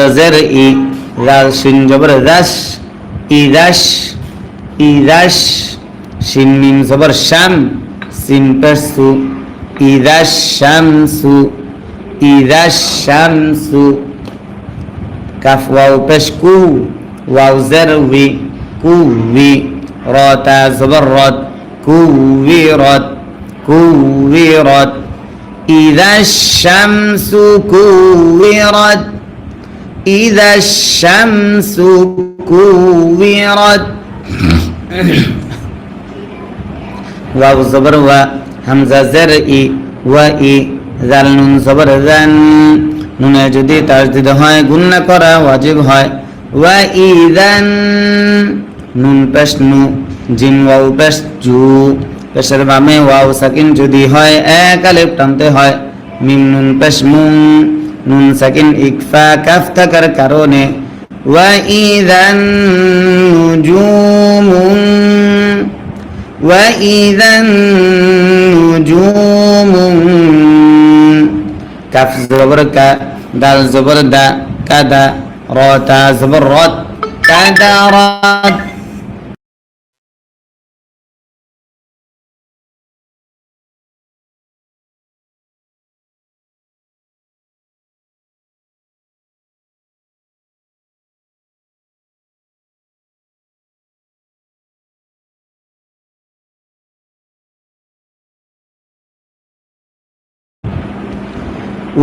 হামজা জের ই, জাল শিন জবর দাস, ইদাস ইদাস, শিন মিম জবর শাম, সিন পেশ সু, ইদাস শামসু ইদাস শামসু। কাফ ওয়াও পেশ কু, ওয়াও জের উই, কুবি, র তা জবর রদ, কুবিরত কুবিরত। ইদাস শামসু কুবিরত ইদাস শামসু কুবিরত। ওয়াও জবর ওয়া, হামজা জের ই, ওয়া ই, জাল নুন জবর জান, নুনে যদি তাসদিদ হয় গুণনা করা ওয়াজিব হয়। ওয়া ইদান, নুন পেশ নু, জিম ওয়াও পেশ জু, পেশের বামে ওয়াও সাকিন যদি হয় এক আলিফ টানতে হয়। মিম নুন পেশ মুং, নুন সাকিন ইকফা কাফ থাকার কারণে। ওয়া ইদান নুজুমুন, ওয়া ইদান নুজুমুন। কাফ জবর কা, দাল জবর দা, কাদা, র তা জবর রদ, কাদারাত।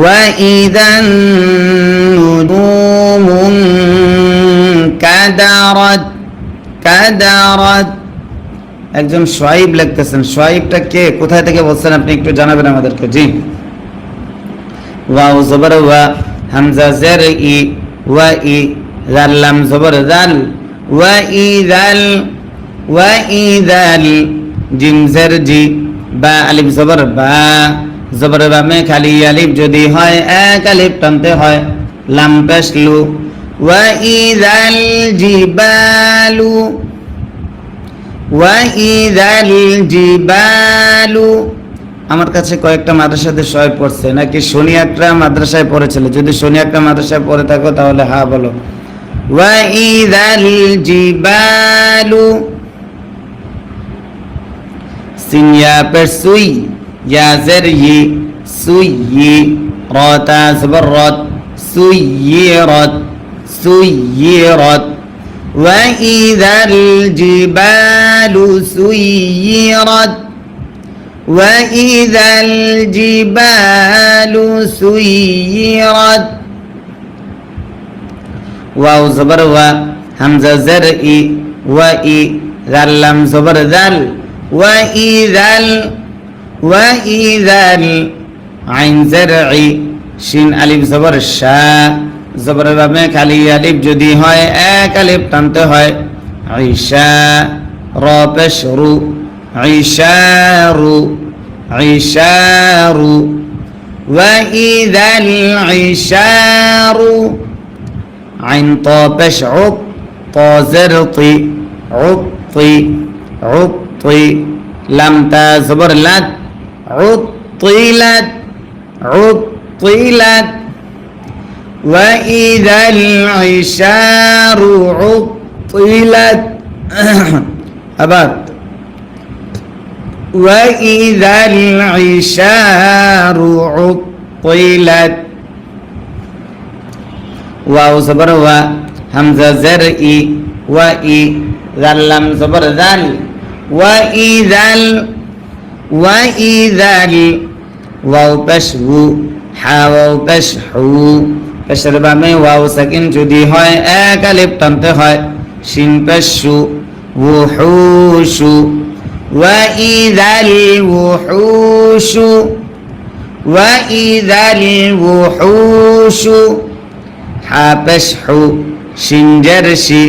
وإذا النجوم انكدرت كدرت। একজন সোয়াইব লিখতেছেন, সোয়াইবটা কে, কোথায় থেকে বলছেন আপনি একটু জানাবেন আমাদেরকে। জি। ওয়াও জবর ওয়া, হামজা জের ই, ওয়া ই, জাল লাম জবর জাল, ওয়া ইদাল ওয়া ইদাল, জিম জের জি, বা আলিফ জবর বা, জবর বামে খালি আলিফ যদি হয় এক আলিফ টানতে হয়। লাম পেশ লু, ওয়া ইদাল জিবালু ওয়া ইদাল জিবালু। আমার কাছে কয়েকটা মাদ্রাসাতে শয় পড়ছে, নাকি শনি একটা মাদ্রাসায় পড়েছিল? যদি শনি একটা মাদ্রাসায় পড়ে থাকো তাহলে হা বলো। ওয়া ইদাল জিবালু, সিনিয়া পেশ সুই, ইয়া জের ই, সুইয়ি, র তা জবর রদ, সুইয়িরত সুইয়িরত। ওয়া ইদাল জিবালু সুইয়িরত ওয়া ইদাল জিবালু সুইয়িরত। ওয়াও জবর ওয়া, হামজা জের ই, ওয়া ই, জাল লাম জবর জাল, ওয়া ইদাল ওয়া ইদাল, আইন জের ই, শিন আলিফ জবর শা, জবর বামে খালি আলিফ যদি হয় এক আলিফ টানতে হয়। ঈশা, র পেশ রু, ঈশারু ঈশারু। ওয়া ইদাল ঈশারু, আইন ত পেশ উক, ত জের তি, উকতি উকতি। লাম তা জবর লাত, উত্তিলাত উত্তিলাত। ওয়া ইদাল ঈশারু উত্তিলাত। আবার ওয়া ইদাল ঈশারু উত্তিলাত। ওয়াও জবর ওয়া, হামজা জের ই, ওয়া ই, জাল লাম জবর জাল, ওয়া ইদাল ওয়া ইদাল। ওয়াও পেশ হু, হা ওয়াও পেশ হু, পেশের বামে ওয়াও সাকিন যদি হয় এক আলিফ টানতে হয়। শিন পেশ শু, উহুশু। ওয়া ইদাল উহুশু ওয়া ইদাল উহুশু। হা পেশ হু, শিন জের শি,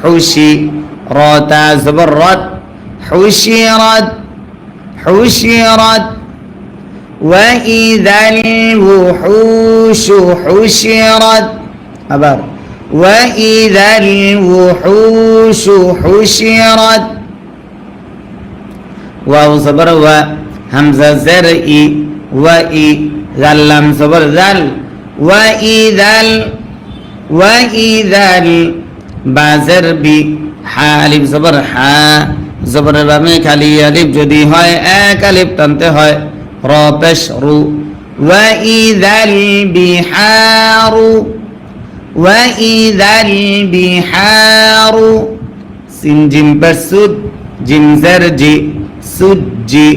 হুশি, র তা জবর রদ, হুশিরাত হুশিরাত। ওয়া ইদাল উহুশু হুশিরাত। আবার ওয়া ইদাল উহুশু হুশিরাত। ওয়াও জবর ওয়া, হামজা জের ই, ওয়া ই, জাল লাম জবর জাল, ওয়া ইদাল ওয়াইদাল বাজের বি হা আলিফ জবর হা জবরের বামে খালি আলিফ যদি হয় এক আলিফ টানতে হয় র পেশ রু ওয়াইদাল বিহারু ওয়াইদাল বিহারু সিন জিম পেশ সুদ জিম জের জি সুজি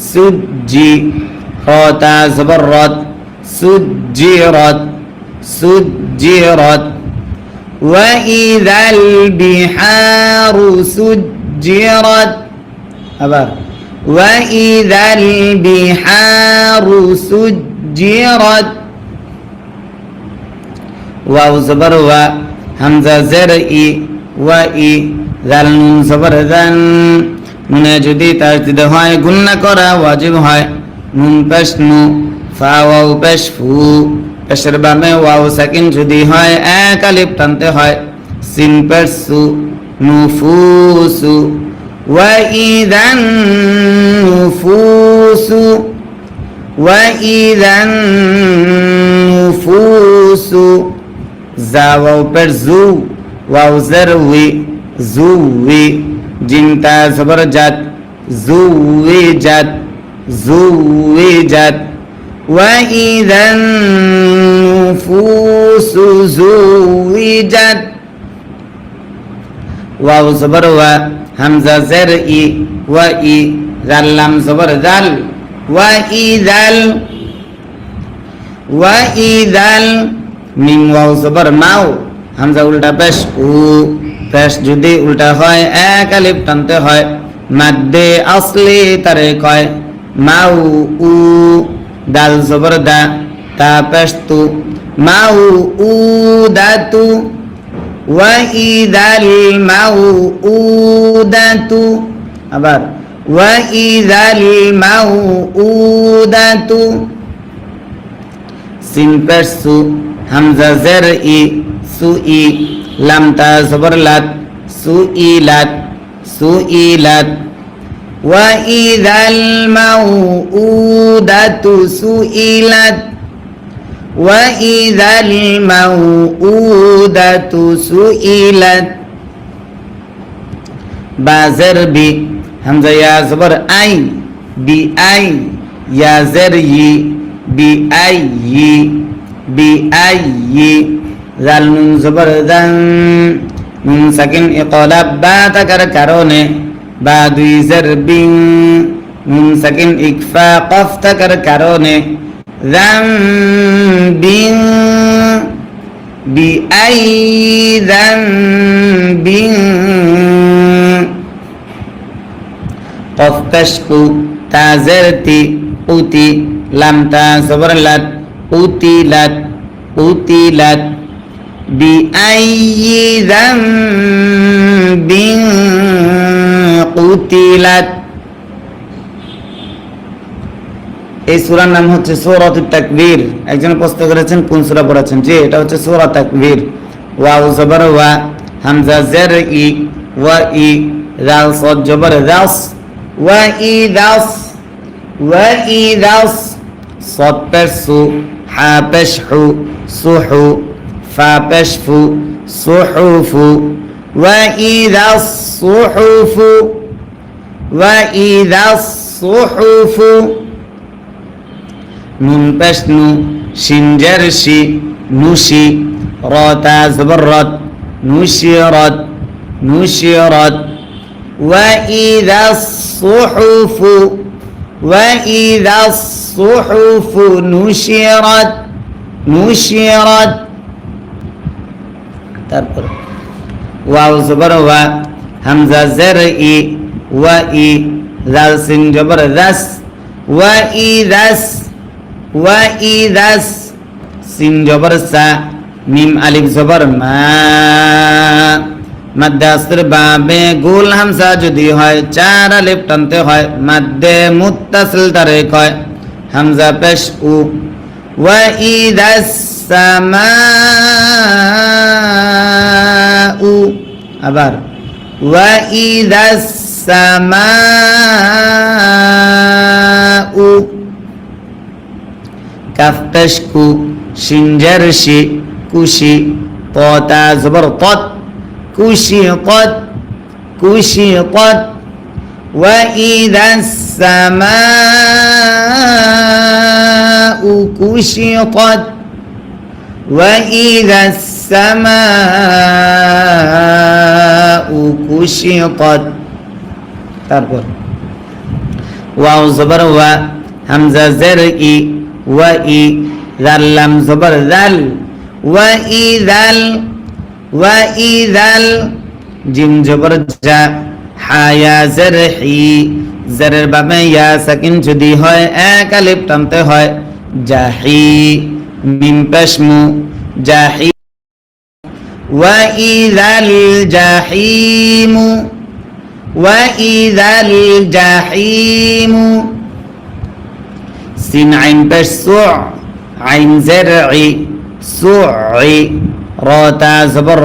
সুজি তা জবর রদ সুজিরত سجرت وإذا البحار سجرت أبار وإذا البحار سجرت واو زبر و همزة زر إي وإي ذال نون زبر ذن নুনে যদি তাজদিদ হয় গুণনা করা ওয়াজিব হয় নুন পেশ নু ফা ওয়াও পেশ ফু পেশের বামে ওয়াও সাকিন যদি হয় এক আলিফ টানতে হয় সিন পেশ সু নুফুসু ওয়াইদান নুফুসু ওয়াইদান নুফুসু জা ওয়াও পেশ জু ওয়াও জের উই জুই জিমতা জবর জাত জুইজাত জুইজাত وإذا النفوس زوجت واو زبر و همزة زر إي وإي ذال لام زبر ذال وإذا মিম ওয়াও জবর মাও হামজা উল্টা পেশ উ পেশ যদি উল্টা হয় এক আলিফ টানতে হয় মাদ্দে আসলি তারে কয় মাউ উ দাল জবর দা তা পেশ তু মাউ উ দাতু ওয়াইদাল মাউ উ দাতু আবার ওয়াইদাল মাউ উ দাতু সিন পেশ সু হামজা জের ই সুই লাম তা জবর লাত সুইলাত সুইলাত ওয়াইদাল মাউউদাতু সুইলাত ওয়াইদাল মাউউদাতু সুইলাত বাজের বি হামজা ইয়া জবর আই বি আই ইয়া জের ই বি আই ই বি আই ই জাল নুন জবর দান নুন সাকিন ইকলাব বা থাকার কারণে বা দুই জের বিং নুন সাকিন ইকফা কফ থাকার কারণে জাম বিং বি আই জাম বিং কফ পেশকু তা জের তি উতি লাম তা জবর লাত উতিলাত উতিলাত বিআইয়ি যামবিন কুতিলাত। এই সূরার নাম হচ্ছে সূরাতুত তাকবীর। একজন প্রশ্ন করেছেন কোন সূরা পড়াচ্ছেন? জি, এটা হচ্ছে সূরা তাকবীর। ওয়াও জবর ওয়া, হামজা জের ই, ওয়া ই, জাল সাদ জবর জাস, ওয়া ই দাস, ওয়া ই দাস, সাদ পেশ সু, হা পেশ হু, সুহু, ফা পেশ ফু, সুহুফু, ওয়া ই দাস সুহুফু, ওয়া ই দাস সুহুফু। নুন পেশ নু, শিন জের শি, নুশি, র তা জবর রত, নুশিরত, নুশিরত, ওয়া ই দাস সুহুফু, ওয়া ই দাস সুহুফু নুশিরত, নুশিরত। তারপর ওয়াও জবর ওয়া, হামজা জের ই, ওয়া ই, জাল সিন জবর দাস, ওয়া ই দাস, ওয়া ই দাস, সিন জবর সা, মিম আলিফ জবর মা। মাদ্দে আসর বাবে গোল হামজা যদি হয় চার আলিফ টানতে হয়, মাদ্দে মুত্তাসিল তারে কয় হামজা পেশ উ। ওয়া ইদাস সামাউ, আবার ওয়া ইদাস সামাউ। কাফ পেশ কু, শিন জের শি, কুশি, طا زبر طت كشطت كشطت وإذا السماء كشطت وإذا السماء كشطت তারপর ওয়াও জবর ওয়া হামজা জের ই ওয়া ই জাল লাম জবর জাল ওয়া ইযাল জিম জবর জা হায়া জের হি জেরের বামে ইয়া সাকিন যদি হয় এক আলিফ টানতে হয় জাহি মিম পেশমু জাহি ওয়া ইযাল জাহিমু وإذا الجحيم سين عين بش سوع عين زرعي سوعي را تا زبر